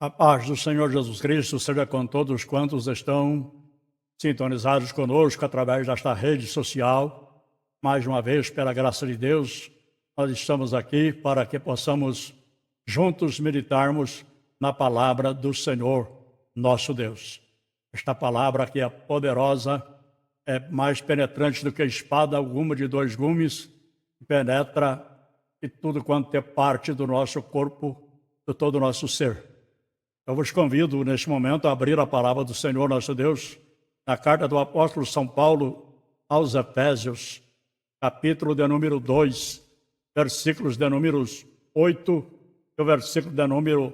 A paz do Senhor Jesus Cristo seja com todos quantos estão sintonizados conosco através desta rede social. Mais uma vez, pela graça de Deus, nós estamos aqui para que possamos juntos meditarmos na palavra do Senhor, nosso Deus. Esta palavra que é poderosa, é mais penetrante do que espada alguma de dois gumes, penetra em tudo quanto é parte do nosso corpo, de todo o nosso ser. Eu vos convido, neste momento, a abrir a palavra do Senhor nosso Deus, na carta do apóstolo São Paulo aos Efésios, capítulo de número 2, versículos de números 8 e o versículo de número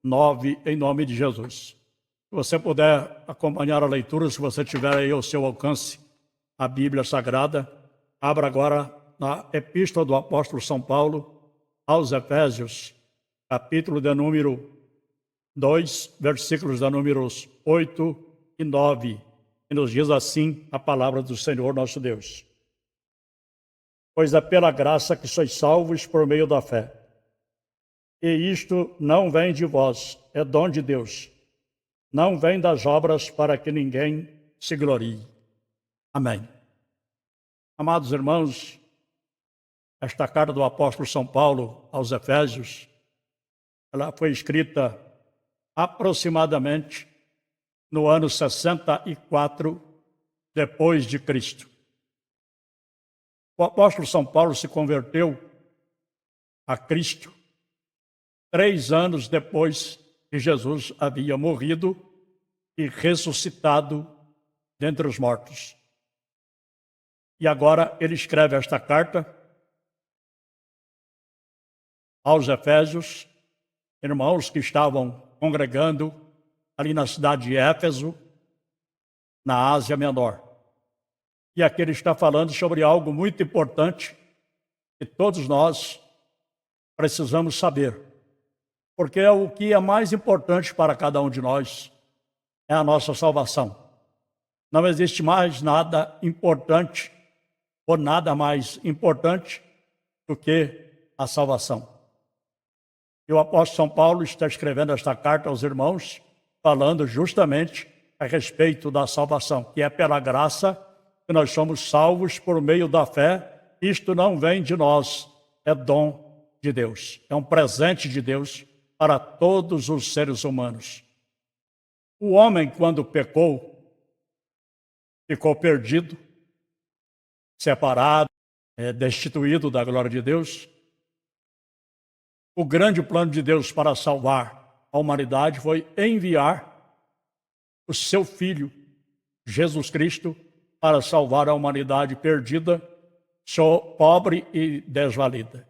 9, em nome de Jesus. Se você puder acompanhar a leitura, se você tiver aí ao seu alcance a Bíblia Sagrada, abra agora na epístola do apóstolo São Paulo aos Efésios, capítulo de número 2, versículos da números 8 e 9, e nos diz assim a palavra do Senhor nosso Deus. Pois é pela graça que sois salvos por meio da fé. E isto não vem de vós, é dom de Deus. Não vem das obras para que ninguém se glorie. Amém. Amados irmãos, esta carta do apóstolo São Paulo aos Efésios, ela foi escrita aproximadamente no ano 64 depois de Cristo. O apóstolo São Paulo se converteu a Cristo 3 anos depois que Jesus havia morrido e ressuscitado dentre os mortos. E agora ele escreve esta carta aos Efésios, irmãos que estavam congregando ali na cidade de Éfeso, na Ásia Menor. E aqui ele está falando sobre algo muito importante que todos nós precisamos saber, porque é o que é mais importante para cada um de nós, é a nossa salvação. Não existe mais nada importante ou nada mais importante do que a salvação. E o apóstolo São Paulo está escrevendo esta carta aos irmãos, falando justamente a respeito da salvação, que é pela graça que nós somos salvos por meio da fé. Isto não vem de nós, é dom de Deus. É um presente de Deus para todos os seres humanos. O homem, quando pecou, ficou perdido, separado, destituído da glória de Deus. O grande plano de Deus para salvar a humanidade foi enviar o seu Filho, Jesus Cristo, para salvar a humanidade perdida, pobre e desvalida.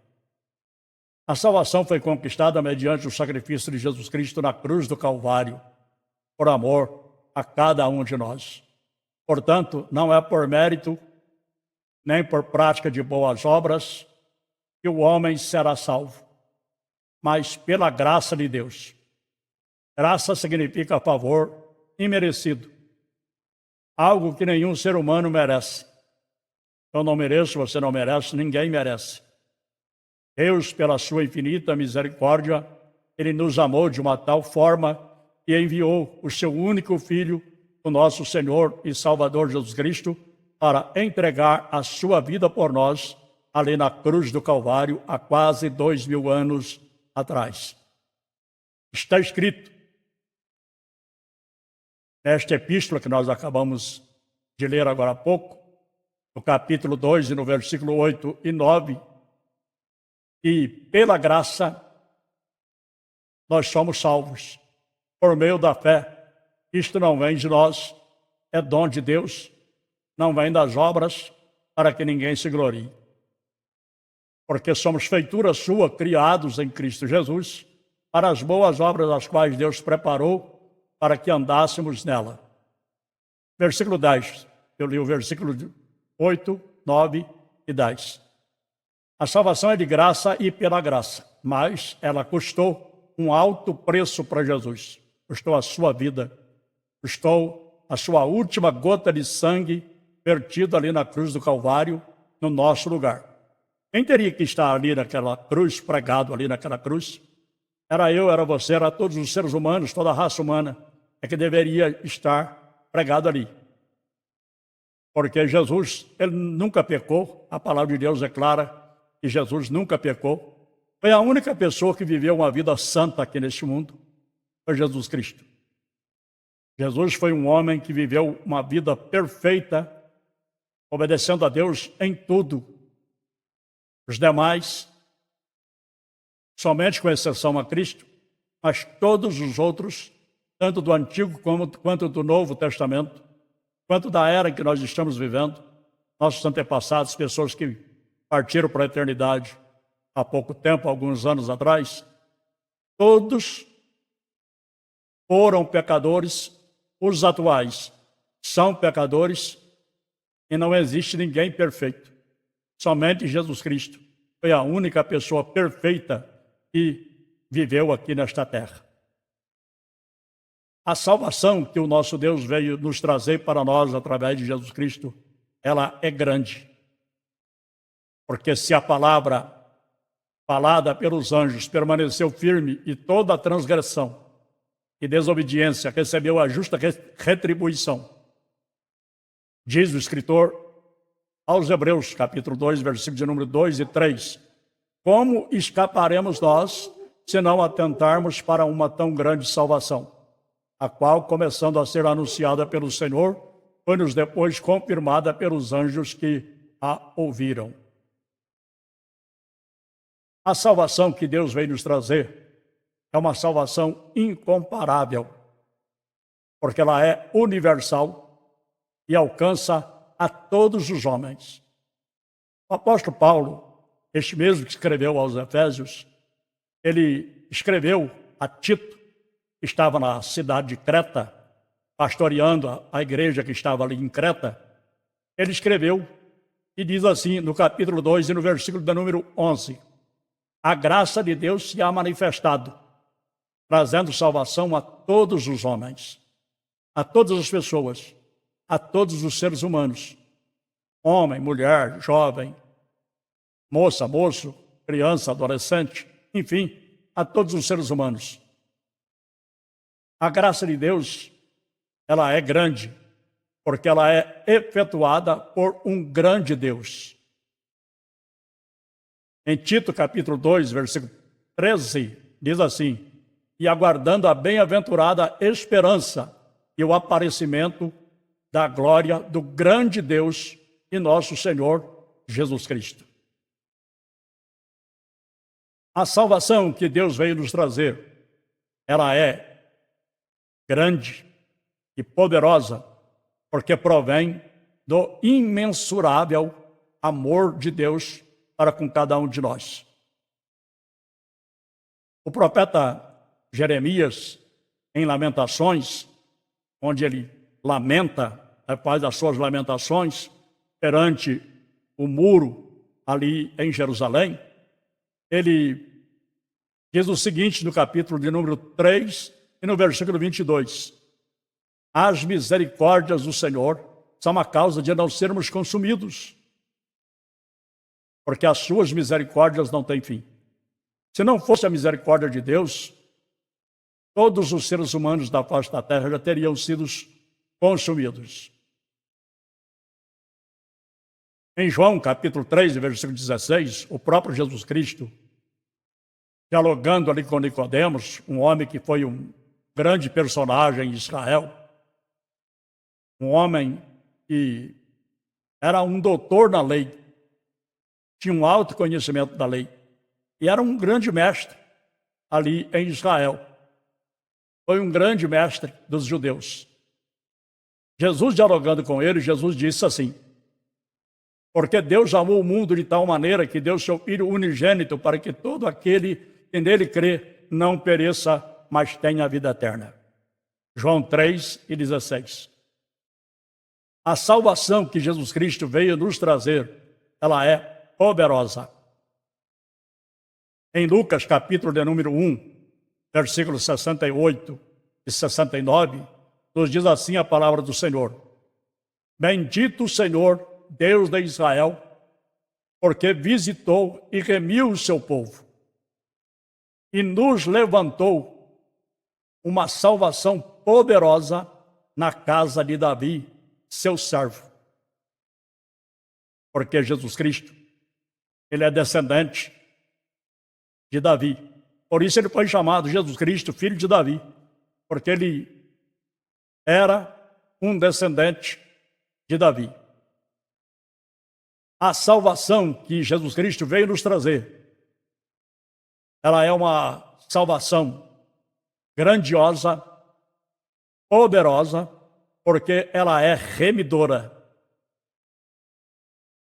A salvação foi conquistada mediante o sacrifício de Jesus Cristo na cruz do Calvário, por amor a cada um de nós. Portanto, não é por mérito, nem por prática de boas obras, que o homem será salvo, mas pela graça de Deus. Graça significa favor imerecido, algo que nenhum ser humano merece. Eu não mereço, você não merece, ninguém merece. Deus, pela sua infinita misericórdia, Ele nos amou de uma tal forma que enviou o seu único Filho, o nosso Senhor e Salvador Jesus Cristo, para entregar a sua vida por nós, ali na cruz do Calvário, há quase 2000 anos atrás. Está escrito nesta epístola que nós acabamos de ler agora há pouco, no capítulo 2 e no versículo 8 e 9, e pela graça nós somos salvos por meio da fé. Isto não vem de nós, é dom de Deus, não vem das obras para que ninguém se glorie. Porque somos feitura sua, criados em Cristo Jesus, para as boas obras as quais Deus preparou para que andássemos nela. Versículo 10, eu li o versículo 8, 9 e 10. A salvação é de graça e pela graça, mas ela custou um alto preço para Jesus. Custou a sua vida, custou a sua última gota de sangue vertida ali na cruz do Calvário, no nosso lugar. Quem teria que estar ali naquela cruz, pregado ali naquela cruz? era eu, era você, era todos os seres humanos, toda a raça humana, é que deveria estar pregado ali. Porque Jesus, ele nunca pecou, a palavra de Deus é clara que Jesus nunca pecou. Foi a única pessoa que viveu uma vida santa aqui neste mundo, foi Jesus Cristo. Jesus foi um homem que viveu uma vida perfeita, obedecendo a Deus em tudo. Os demais, somente com exceção a Cristo, mas todos os outros, tanto do Antigo quanto do Novo Testamento, quanto da era em que nós estamos vivendo, nossos antepassados, pessoas que partiram para a eternidade há pouco tempo, alguns anos atrás, todos foram pecadores, os atuais são pecadores e não existe ninguém perfeito. Somente Jesus Cristo foi a única pessoa perfeita que viveu aqui nesta terra. A salvação que o nosso Deus veio nos trazer para nós através de Jesus Cristo, ela é grande. Porque se a palavra falada pelos anjos permaneceu firme e toda a transgressão e desobediência recebeu a justa retribuição, diz o escritor aos Hebreus, capítulo 2, versículos de número 2 e 3, como escaparemos nós se não atentarmos para uma tão grande salvação, a qual, começando a ser anunciada pelo Senhor, foi-nos depois confirmada pelos anjos que a ouviram. A salvação que Deus veio nos trazer é uma salvação incomparável, porque ela é universal e alcança a todos os homens. O apóstolo Paulo, este mesmo que escreveu aos Efésios, ele escreveu a Tito, que estava na cidade de Creta, pastoreando a igreja que estava ali em Creta. Ele escreveu e diz assim, no capítulo 2 e no versículo de número 11, a graça de Deus se há manifestado, trazendo salvação a todos os homens, a todas as pessoas, a todos os seres humanos, homem, mulher, jovem, moça, moço, criança, adolescente, enfim, a todos os seres humanos. A graça de Deus, ela é grande, porque ela é efetuada por um grande Deus. Em Tito, capítulo 2, versículo 13, diz assim, e aguardando a bem-aventurada esperança e o aparecimento da glória do grande Deus e nosso Senhor Jesus Cristo. A salvação que Deus veio nos trazer, ela é grande e poderosa, porque provém do imensurável amor de Deus para com cada um de nós. O profeta Jeremias, em Lamentações, onde ele lamenta, faz as suas lamentações perante o muro ali em Jerusalém, ele diz o seguinte no capítulo de número 3 e no versículo 22. As misericórdias do Senhor são a causa de não sermos consumidos, porque as suas misericórdias não têm fim. Se não fosse a misericórdia de Deus, todos os seres humanos da face da terra já teriam sido consumidos. Em João, capítulo 3, versículo 16, o próprio Jesus Cristo, dialogando ali com Nicodemos, um homem que foi um grande personagem em Israel, um homem que era um doutor na lei, tinha um alto conhecimento da lei, e era um grande mestre ali em Israel. Foi um grande mestre dos judeus. Jesus, dialogando com ele, Jesus disse assim, porque Deus amou o mundo de tal maneira que deu seu Filho unigênito para que todo aquele que nele crê não pereça, mas tenha a vida eterna. João 3 e 16. A salvação que Jesus Cristo veio nos trazer, ela é poderosa. Em Lucas, capítulo de número 1, versículos 68 e 69, nos diz assim a palavra do Senhor. Bendito o Senhor, Deus de Israel, porque visitou e remiu o seu povo, e nos levantou uma salvação poderosa na casa de Davi, seu servo. Porque Jesus Cristo, ele é descendente de Davi. Por isso ele foi chamado Jesus Cristo, filho de Davi, porque ele era um descendente de Davi. A salvação que Jesus Cristo veio nos trazer, ela é uma salvação grandiosa, poderosa, porque ela é remidora.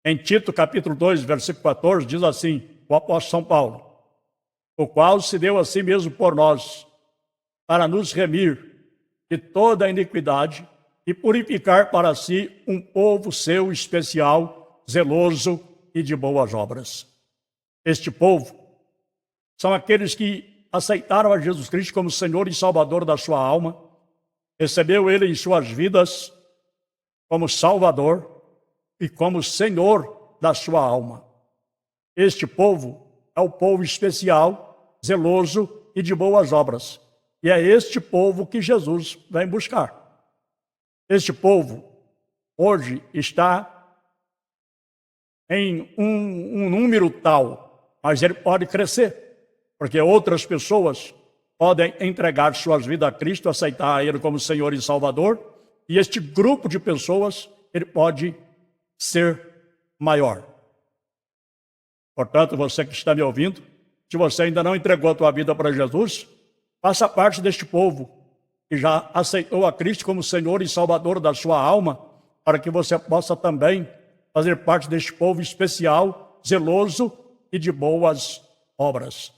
Em Tito, capítulo 2, versículo 14, diz assim, o apóstolo São Paulo, o qual se deu a si mesmo por nós, para nos remir de toda a iniquidade e purificar para si um povo seu especial, zeloso e de boas obras. Este povo são aqueles que aceitaram a Jesus Cristo como Senhor e Salvador da sua alma, recebeu Ele em suas vidas como Salvador e como Senhor da sua alma. Este povo é o povo especial, zeloso e de boas obras. E é este povo que Jesus vem buscar. Este povo hoje está em um número tal, mas ele pode crescer, porque outras pessoas podem entregar suas vidas a Cristo, aceitar Ele como Senhor e Salvador, e este grupo de pessoas, ele pode ser maior. Portanto, você que está me ouvindo, se você ainda não entregou a tua vida para Jesus, faça parte deste povo que já aceitou a Cristo como Senhor e Salvador da sua alma, para que você possa também fazer parte deste povo especial, zeloso e de boas obras.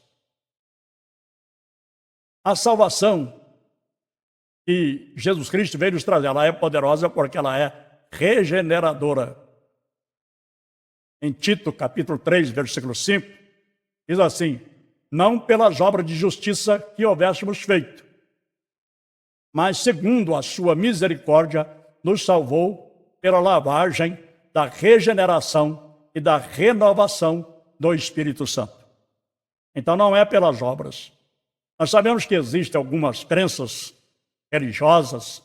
A salvação que Jesus Cristo veio nos trazer, ela é poderosa porque ela é regeneradora. Em Tito, capítulo 3, versículo 5, diz assim, não pelas obras de justiça que houvéssemos feito, mas segundo a sua misericórdia, nos salvou pela lavagem da regeneração e da renovação do Espírito Santo. Então não é pelas obras. Nós sabemos que existem algumas crenças religiosas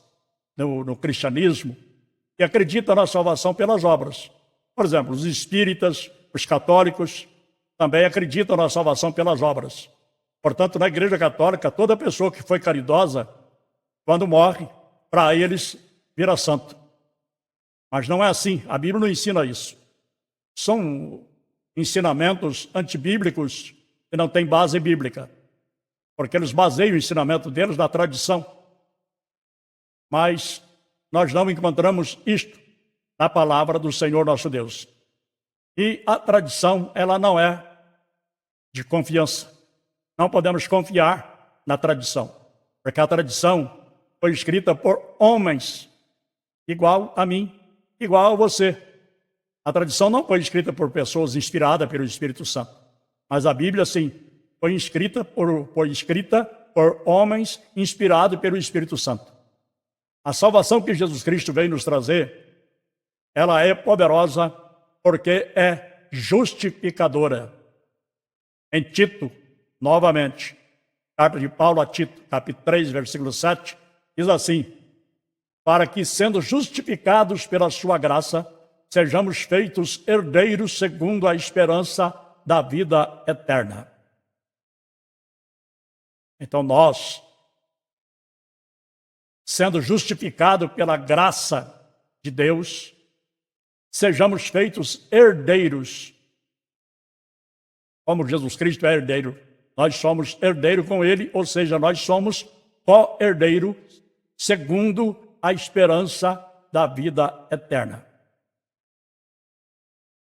no cristianismo que acreditam na salvação pelas obras. Por exemplo, os espíritas, os católicos, também acreditam na salvação pelas obras. Portanto, na Igreja Católica, toda pessoa que foi caridosa, quando morre, para eles vira santo. Mas não é assim, a Bíblia não ensina isso. São ensinamentos antibíblicos que não têm base bíblica, porque eles baseiam o ensinamento deles na tradição. Mas nós não encontramos isto na palavra do Senhor nosso Deus. E a tradição, ela não é de confiança. Não podemos confiar na tradição, porque a tradição foi escrita por homens igual a mim, igual a você. A tradição não foi escrita por pessoas inspiradas pelo Espírito Santo, mas a Bíblia, sim, foi escrita por homens inspirados pelo Espírito Santo. A salvação que Jesus Cristo veio nos trazer, ela é poderosa porque é justificadora. Em Tito, novamente, carta de Paulo a Tito, capítulo 3, versículo 7, diz assim, para que, sendo justificados pela sua graça, sejamos feitos herdeiros segundo a esperança da vida eterna. Então nós, sendo justificados pela graça de Deus, sejamos feitos herdeiros. Como Jesus Cristo é herdeiro, nós somos herdeiro com Ele, ou seja, nós somos co-herdeiro segundo a esperança da vida eterna.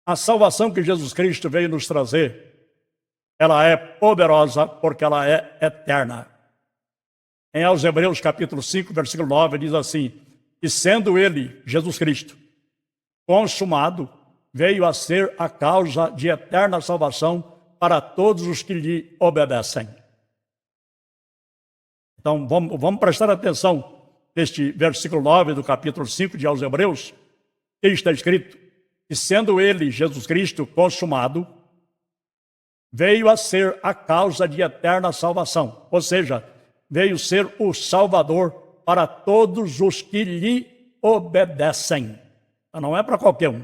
A salvação que Jesus Cristo veio nos trazer, ela é poderosa porque ela é eterna. Em aos Hebreus capítulo 5, versículo 9, diz assim, e sendo Ele, Jesus Cristo, consumado, veio a ser a causa de eterna salvação para todos os que lhe obedecem. Então, vamos prestar atenção neste versículo 9 do capítulo 5 de aos Hebreus, que está escrito, e sendo Ele, Jesus Cristo, consumado, veio a ser a causa de eterna salvação, ou seja, veio ser o Salvador para todos os que lhe obedecem. Então, não é para qualquer um,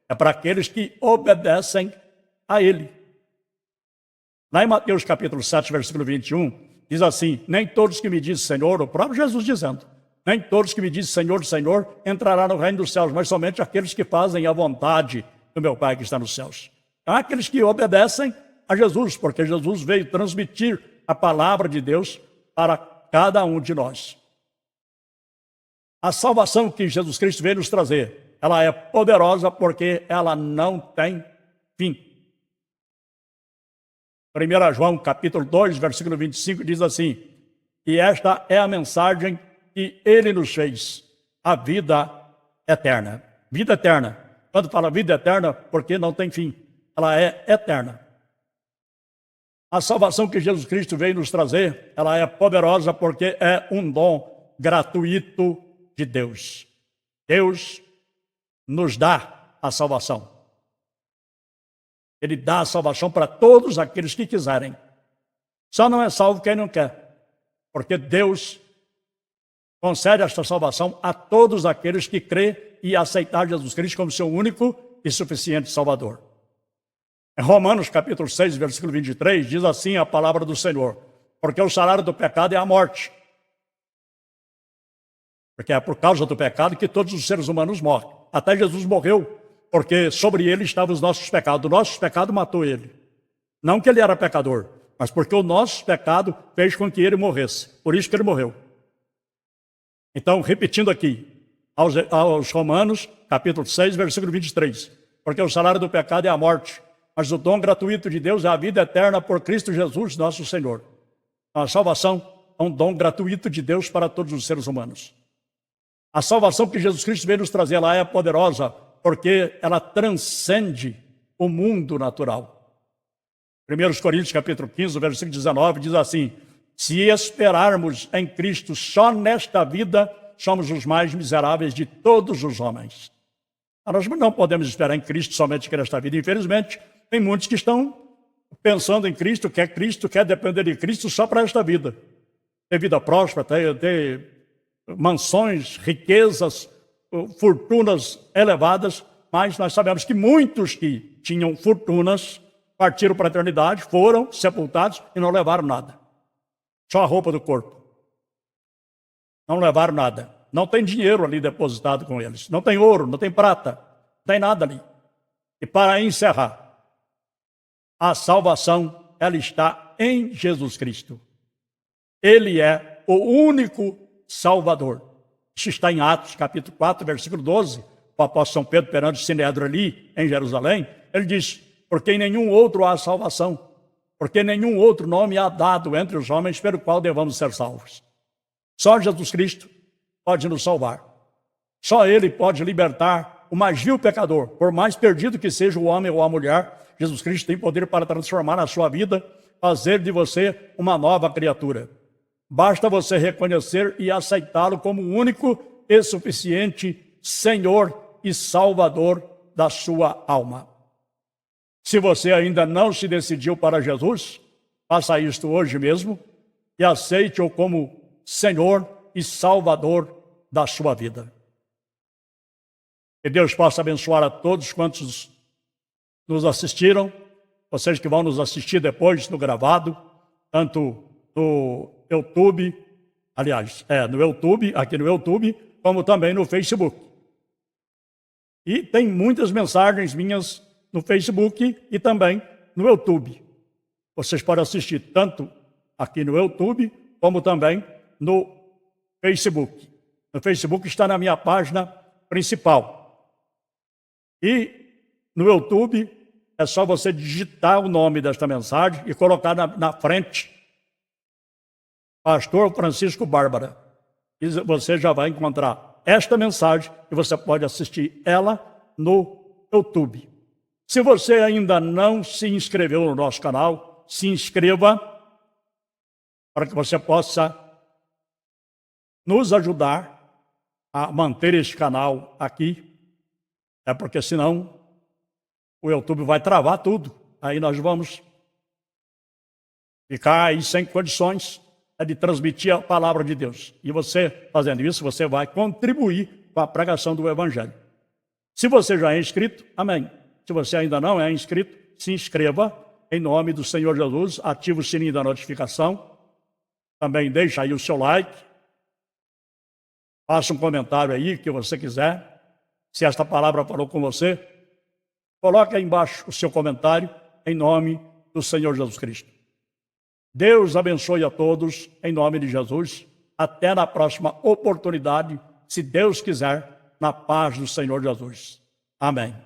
é para aqueles que obedecem a ele. Lá em Mateus capítulo 7, versículo 21, diz assim: nem todos que me dizem Senhor, o próprio Jesus dizendo, nem todos que me dizem Senhor, Senhor, entrará no reino dos céus, mas somente aqueles que fazem a vontade do meu Pai que está nos céus. Então, aqueles que obedecem a Jesus, porque Jesus veio transmitir a palavra de Deus para cada um de nós. A salvação que Jesus Cristo veio nos trazer, ela é poderosa porque ela não tem fim. 1 João capítulo 2, versículo 25 diz assim: e esta é a mensagem que ele nos fez, a vida eterna. Vida eterna. Quando fala vida eterna, porque não tem fim, ela é eterna. A salvação que Jesus Cristo veio nos trazer, ela é poderosa porque é um dom gratuito de Deus. Deus nos dá a salvação. Ele dá a salvação para todos aqueles que quiserem. Só não é salvo quem não quer, porque Deus concede esta salvação a todos aqueles que crêem e aceitar Jesus Cristo como seu único e suficiente Salvador. Em Romanos capítulo 6, versículo 23, diz assim a palavra do Senhor: porque o salário do pecado é a morte. Porque é por causa do pecado que todos os seres humanos morrem. Até Jesus morreu, porque sobre ele estavam os nossos pecados. O nosso pecado matou ele. Não que ele era pecador, mas porque o nosso pecado fez com que ele morresse. Por isso que ele morreu. Então, repetindo aqui, aos Romanos, capítulo 6, versículo 23. Porque o salário do pecado é a morte, mas o dom gratuito de Deus é a vida eterna por Cristo Jesus, nosso Senhor. A salvação é um dom gratuito de Deus para todos os seres humanos. A salvação que Jesus Cristo veio nos trazer, ela é poderosa, porque ela transcende o mundo natural. 1 Coríntios capítulo 15, versículo 19, diz assim: se esperarmos em Cristo só nesta vida, somos os mais miseráveis de todos os homens. Nós não podemos esperar em Cristo somente nesta vida. Infelizmente, tem muitos que estão pensando em Cristo, quer depender de Cristo só para esta vida. Ter vida próspera, ter mansões, riquezas, fortunas elevadas, mas nós sabemos que muitos que tinham fortunas partiram para a eternidade, foram sepultados e não levaram nada. Só a roupa do corpo. Não levaram nada. Não tem dinheiro ali depositado com eles. Não tem ouro, não tem prata, não tem nada ali. E para encerrar, a salvação, ela está em Jesus Cristo. Ele é o único Salvador. Isso está em Atos, capítulo 4, versículo 12. O apóstolo São Pedro, perante o Sinédrio ali, em Jerusalém, ele diz: porque em nenhum outro há salvação, porque nenhum outro nome há dado entre os homens pelo qual devamos ser salvos. Só Jesus Cristo pode nos salvar. Só Ele pode libertar o mais vil pecador. Por mais perdido que seja o homem ou a mulher, Jesus Cristo tem poder para transformar a sua vida, fazer de você uma nova criatura. Basta você reconhecer e aceitá-lo como o único e suficiente Senhor e Salvador da sua alma. Se você ainda não se decidiu para Jesus, faça isto hoje mesmo e aceite-o como Senhor e Salvador da sua vida. Que Deus possa abençoar a todos quantos nos assistiram, vocês que vão nos assistir depois no gravado, tanto no YouTube, no YouTube, aqui no YouTube, como também no Facebook. E tem muitas mensagens minhas no Facebook e também no YouTube. Vocês podem assistir tanto aqui no YouTube, como também no Facebook. No Facebook está na minha página principal. E no YouTube é só você digitar o nome desta mensagem e colocar na frente Pastor Francisco Bárbara. E você já vai encontrar esta mensagem e você pode assistir ela no YouTube. Se você ainda não se inscreveu no nosso canal, se inscreva para que você possa nos ajudar a manter este canal aqui. É porque senão o YouTube vai travar tudo. Aí nós vamos ficar aí sem condições de transmitir a palavra de Deus. E você, fazendo isso, você vai contribuir com a pregação do Evangelho. Se você já é inscrito, amém. Se você ainda não é inscrito, se inscreva em nome do Senhor Jesus, ative o sininho da notificação, também deixa aí o seu like, faça um comentário aí que você quiser. Se esta palavra falou com você, coloque aí embaixo o seu comentário em nome do Senhor Jesus Cristo. Deus abençoe a todos em nome de Jesus. Até na próxima oportunidade, se Deus quiser, na paz do Senhor Jesus. Amém.